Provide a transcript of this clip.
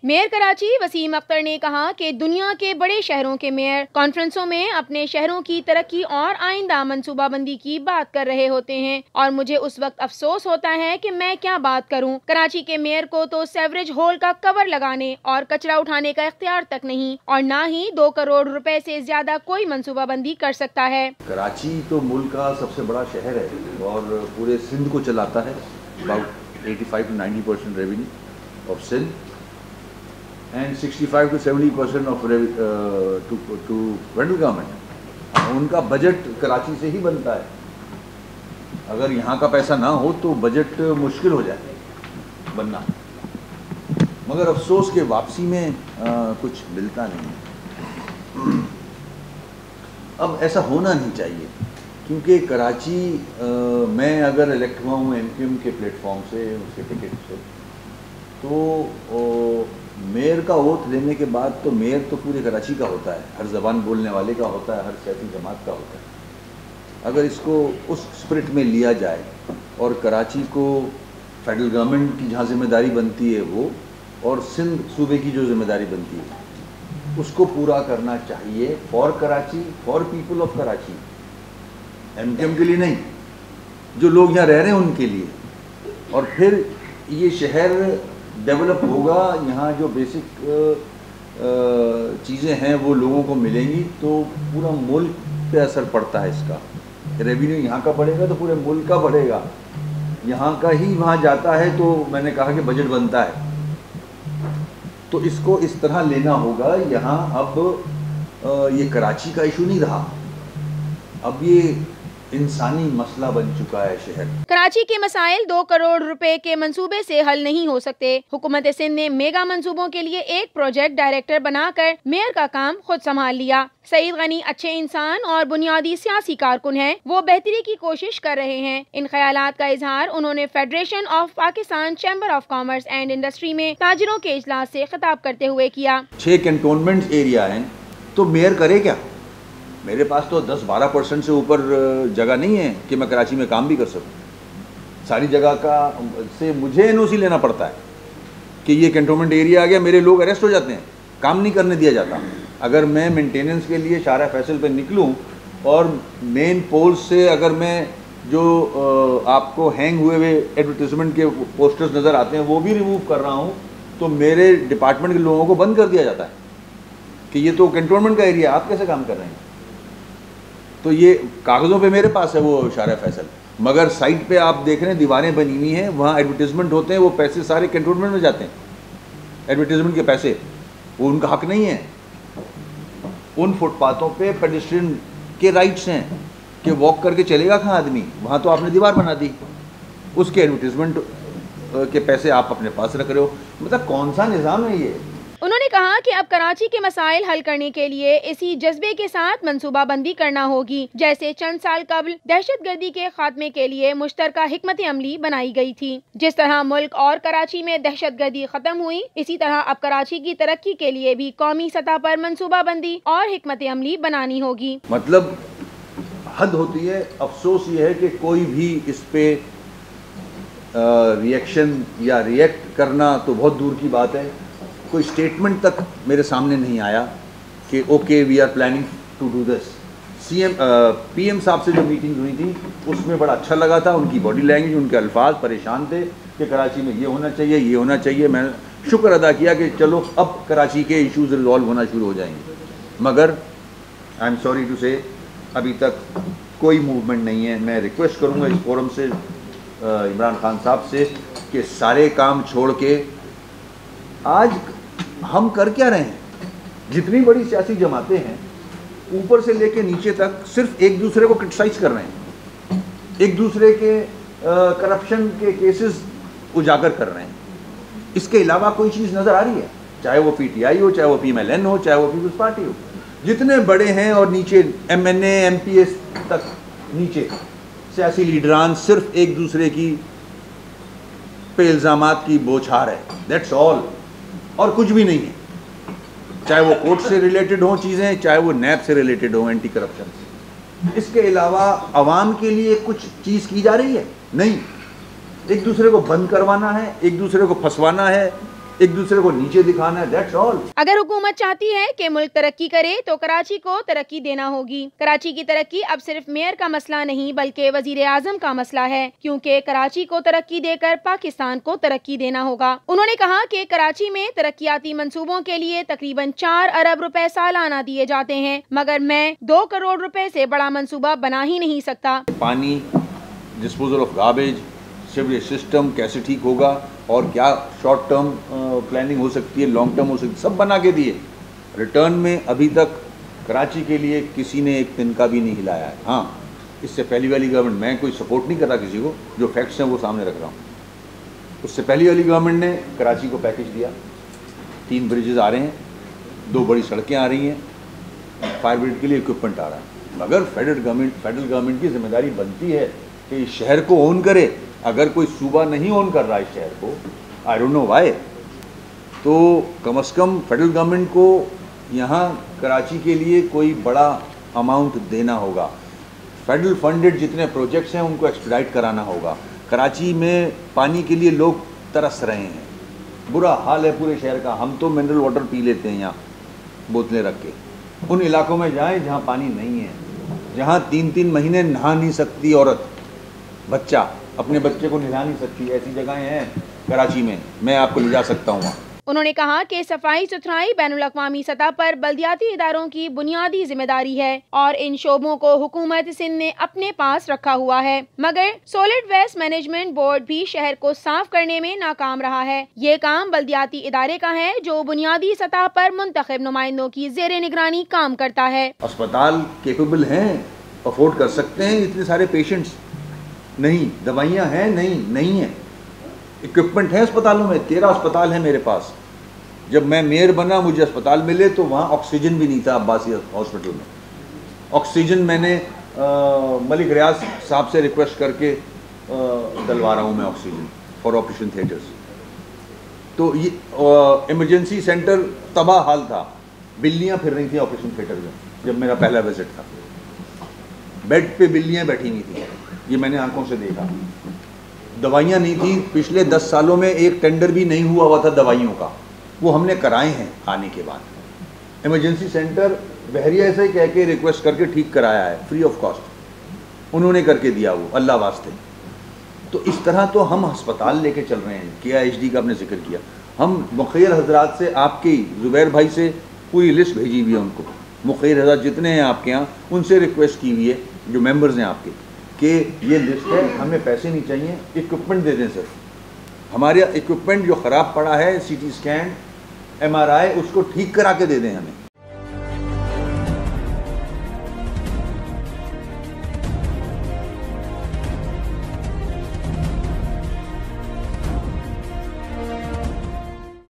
Mayor Karachi Wasim Akhtar نے کہا کہ دنیا کے بڑے شہروں کے میئر کانفرنسوں میں اپنے شہروں کی ترقی اور آئندہ منصوبہ بندی کی بات کر رہے ہوتے ہیں اور مجھے اس وقت افسوس ہوتا ہے کہ میں کیا بات کروں۔ کراچی کے میئر کو تو سیوریج ہول کا کور لگانے اور کچرا اٹھانے کا اختیار تک نہیں اور نہ ہی 2 کروڑ روپے سے زیادہ کوئی منصوبہ بندی کر سکتا ہے۔ کراچی تو ملک کا سب سے بڑا شہر ہے اور پورے سندھ کو چلاتا ہے، about 85 to 90% revenue of Sindh and 65 to 70% of to federal government۔ ان کا بجٹ کراچی سے ہی بنتا ہے، اگر یہاں کا پیسہ نہ ہو تو بجٹ مشکل ہو جائے بننا، مگر افسوس کہ واپسی میں کچھ ملتا نہیں۔ اب ایسا ہونا نہیں چاہیے کیونکہ کراچی میں اگر الیکٹ ہوا ہوں MQM کے پلیٹ فارم سے، اس کے ٹکٹ سے، تو میئر کا اوتھ لینے کے بعد تو میئر تو پورے کراچی کا ہوتا ہے، ہر زبان بولنے والے کا ہوتا ہے، ہر سیاسی جماعت کا ہوتا ہے۔ اگر اس کو اس اسپرٹ میں لیا جائے اور کراچی کو فیڈرل گورنمنٹ کی جہاں ذمہ داری بنتی ہے وہ، اور سندھ صوبے کی جو ذمہ داری بنتی ہے، اس کو پورا کرنا چاہیے for Karachi, for people of Karachi, MQM کے لیے نہیں، جو لوگ یہاں رہ رہے ہیں ان کے لیے۔ اور پھر یہ شہر ڈیولپ ہوگا، یہاں جو بیسک چیزیں ہیں وہ لوگوں کو ملیں گی تو پورا ملک پہ اثر پڑتا ہے اس کا۔ ریونیو یہاں کا بڑھے گا تو پورے ملک کا بڑھے گا، یہاں کا ہی وہاں جاتا ہے تو میں نے کہا کہ بجٹ بنتا ہے، تو اس کو اس طرح لینا ہوگا۔ یہاں اب یہ کراچی کا ایشو نہیں رہا، اب یہ انسانی مسئلہ بن چکا ہے شہر۔ کراچی کے مسائل 2 کروڑ روپے کے منصوبے سے حل نہیں ہو سکتے۔ حکومت سندھ نے میگا منصوبوں کے لیے ایک پروجیکٹ ڈائریکٹر بنا کر میئر کا کام خود سنبھال لیا۔ سعید غنی اچھے انسان اور بنیادی سیاسی کارکن ہیں، وہ بہتری کی کوشش کر رہے ہیں۔ ان خیالات کا اظہار انہوں نے federation of Pakistan chamber of commerce and industry میں تاجروں کے اجلاس سے خطاب کرتے ہوئے کیا۔ 6 کنٹونمنٹ ایریا ہیں تو میئر کرے کیا؟ میرے پاس تو 10-12% سے اوپر جگہ نہیں ہے کہ میں کراچی میں کام بھی کر سکوں۔ ساری جگہ کا سے مجھے NOC لینا پڑتا ہے کہ یہ کنٹونمنٹ ایریا آ گیا، میرے لوگ اریسٹ ہو جاتے ہیں، کام نہیں کرنے دیا جاتا۔ اگر میں مینٹیننس کے لیے شارع فیصل پہ نکلوں اور مین پولز سے اگر میں جو آپ کو ہینگ ہوئے ایڈورٹیزمنٹ کے پوسٹرز نظر آتے ہیں وہ بھی ریموو کر رہا ہوں تو میرے ڈپارٹمنٹ کے لوگوں کو بند کر دیا جاتا ہے کہ یہ تو کنٹونمنٹ کا ایریا، آپ کیسے کام کر رہے ہیں؟ تو یہ کاغذوں پہ میرے پاس ہے وہ شارع فیصل، مگر سائٹ پہ آپ دیکھ رہے ہیں دیواریں بنی ہوئی ہیں، وہاں ایڈورٹیزمنٹ ہوتے ہیں، وہ پیسے سارے کنٹونمنٹ میں جاتے ہیں، ایڈورٹیزمنٹ کے پیسے، وہ ان کا حق نہیں ہے۔ ان فٹ پاتھوں پہ پیڈسٹرین کے رائٹس ہیں کہ واک کر کے چلے گا کہاں آدمی، وہاں تو آپ نے دیوار بنا دی، اس کے ایڈورٹیزمنٹ کے پیسے آپ اپنے پاس رکھ رہے ہو، مطلب کون سا نظام ہے یہ؟ انہوں نے کہا کہ اب کراچی کے مسائل حل کرنے کے لیے اسی جذبے کے ساتھ منصوبہ بندی کرنا ہوگی جیسے چند سال قبل دہشت گردی کے خاتمے کے لیے مشترکہ حکمت عملی بنائی گئی تھی۔ جس طرح ملک اور کراچی میں دہشت گردی ختم ہوئی، اسی طرح اب کراچی کی ترقی کے لیے بھی قومی سطح پر منصوبہ بندی اور حکمت عملی بنانی ہوگی۔ مطلب حد ہوتی ہے۔ افسوس یہ ہے کہ کوئی بھی اس پہ ریئیکشن یا ریئیکٹ کرنا تو بہت دور کی بات ہے، کوئی اسٹیٹمنٹ تک میرے سامنے نہیں آیا کہ okay we are planning to do this. PM صاحب سے جو میٹنگ ہوئی تھی اس میں بڑا اچھا لگا تھا، ان کی باڈی لینگویج، ان کے الفاظ پریشان تھے کہ کراچی میں یہ ہونا چاہیے، یہ ہونا چاہیے۔ میں شکر ادا کیا کہ چلو اب کراچی کے ایشوز ریزالو ہونا شروع ہو جائیں گے، مگر آئی ایم سوری ٹو سے ابھی تک کوئی موومنٹ نہیں ہے۔ میں ریکویسٹ کروں گا اس فورم سے عمران خان صاحب سے کہ سارے کام چھوڑ کے آج ہم کر کیا رہے ہیں؟ جتنی بڑی سیاسی جماعتیں ہیں اوپر سے لے کے نیچے تک صرف ایک دوسرے کو کرٹیسائز کر رہے ہیں، ایک دوسرے کے کرپشن کے کیسز اجاگر کر رہے ہیں، اس کے علاوہ کوئی چیز نظر آ رہی ہے؟ چاہے وہ PTI ہو، چاہے وہ PMLN ہو، چاہے وہ پیپلز پارٹی ہو، جتنے بڑے ہیں اور نیچے MNA MPS تک نیچے سیاسی لیڈران صرف ایک دوسرے کی پہ الزامات کی بوچھار ہے، دیٹس آل، اور کچھ بھی نہیں ہے، چاہے وہ کورٹ سے ریلیٹڈ ہوں چیزیں، چاہے وہ نیب سے ریلیٹڈ ہوں، اینٹی کرپشن سے۔ اس کے علاوہ عوام کے لیے کچھ چیز کی جا رہی ہے نہیں، ایک دوسرے کو بند کروانا ہے، ایک دوسرے کو پھنسوانا ہے، ایک دوسرے کو نیچے دکھانا ہے, that's all. اگر حکومت چاہتی ہے کہ ملک ترقی کرے تو کراچی کو ترقی دینا ہوگی. کراچی کی ترقی اب صرف میئر کا مسئلہ نہیں بلکہ وزیر اعظم کا مسئلہ ہے, کیونکہ کراچی کو ترقی دے کر پاکستان کو ترقی دینا ہوگا. انہوں نے کہا کہ کراچی میں ترقیاتی منصوبوں کے لیے تقریباً 4 ارب روپے سالانہ دیے جاتے ہیں, مگر میں 2 کروڑ روپے سے بڑا منصوبہ بنا ہی نہیں سکتا. پانی, disposal of garbage, sewerage system کیسے ٹھیک ہوگا اور کیا شارٹ ٹرم پلاننگ ہو سکتی ہے, لانگ ٹرم ہو سکتی ہے, سب بنا کے دیے. ریٹرن میں ابھی تک کراچی کے لیے کسی نے ایک تنکا بھی نہیں ہلایا ہے. ہاں, اس سے پہلی والی گورنمنٹ, میں کوئی سپورٹ نہیں کر رہا کسی کو, جو فیکٹس ہیں وہ سامنے رکھ رہا ہوں. اس سے پہلی والی گورنمنٹ نے کراچی کو پیکج دیا, 3 بریجز آ رہے ہیں, 2 بڑی سڑکیں آ رہی ہیں, فائر بریگیڈ کے لیے اکوپمنٹ آ رہا ہے. مگر فیڈرل گورنمنٹ کی ذمہ داری بنتی ہے کہ اس شہر کو اون کرے. اگر کوئی صوبہ نہیں اون کر رہا اس شہر کو, آئی ڈونٹ نو وائی, تو کم از کم فیڈرل گورنمنٹ کو یہاں کراچی کے لیے کوئی بڑا اماؤنٹ دینا ہوگا. فیڈرل فنڈڈ جتنے پروجیکٹس ہیں ان کو ایکسپیڈائٹ کرانا ہوگا. کراچی میں پانی کے لیے لوگ ترس رہے ہیں, برا حال ہے پورے شہر کا. ہم تو منرل واٹر پی لیتے ہیں یہاں بوتلیں رکھ کے. ان علاقوں میں جائیں جہاں پانی نہیں ہے, جہاں 3 مہینے نہا نہیں سکتی عورت, بچہ اپنے بچے کو نہلا نہیں سکتی, ایسی جگہیں ہیں کراچی میں, میں آپ کو لے جا سکتا ہوں وہاں. انہوں نے کہا کہ صفائی ستھرائی بین الاقوامی سطح پر بلدیاتی اداروں کی بنیادی ذمہ داری ہے اور ان شعبوں کو حکومت سندھ نے اپنے پاس رکھا ہوا ہے, مگر سولڈ ویسٹ مینجمنٹ بورڈ بھی شہر کو صاف کرنے میں ناکام رہا ہے. یہ کام بلدیاتی ادارے کا ہے جو بنیادی سطح پر منتخب نمائندوں کی زیر نگرانی کام کرتا ہے. اسپتال کیپیبل ہیں, افورڈ کر سکتے ہیں اتنے سارے پیشنٹس, نہیں دوائیاں ہیں, نہیں ہیں, اکوپمنٹ ہے اسپتالوں میں. 13 اسپتال ہیں میرے پاس. جب میں میئر بنا مجھے اسپتال ملے تو وہاں آکسیجن بھی نہیں تھا عباسی ہاسپٹل میں. آکسیجن میں نے ملک ریاض صاحب سے ریکویسٹ کر کے دلوا رہا ہوں میں آکسیجن فار آپریشن تھیٹرز. تو یہ ایمرجنسی سینٹر تباہ حال تھا, بلیاں پھر رہی تھیں آپریشن تھیٹر میں جب میرا پہلا وزٹ تھا. بیڈ پہ بلیاں بیٹھی ہوئی تھیں, یہ میں نے آنکھوں سے دیکھا. دوائیاں نہیں تھیں. پچھلے 10 سالوں میں ایک ٹینڈر بھی نہیں ہوا تھا دوائیوں کا, وہ ہم نے کرائے ہیں آنے کے بعد. ایمرجنسی سینٹر بحریہ سے کہہ کے ریکویسٹ کر کے ٹھیک کرایا ہے فری آف کاسٹ, انہوں نے کر کے دیا وہ, اللہ واسطے. تو اس طرح تو ہم ہسپتال لے کے چل رہے ہیں. KIHD کا آپ نے ذکر کیا, ہم مخیر حضرات سے, آپ کی زبیر بھائی سے پوری لسٹ بھیجی ہوئی ہے ان کو. مخیر حضرات جتنے ہیں آپ کے یہاں ان سے ریکویسٹ کی ہوئی ہے جو ممبرز ہیں آپ کے, کہ یہ لسٹ ہے, ہمیں پیسے نہیں چاہیے, اکوپمنٹ دے دیں. صرف ہمارے اکوپمنٹ جو خراب پڑا ہے, CT اسکین, MRI, اس کو ٹھیک کرا کے دے دیں ہمیں.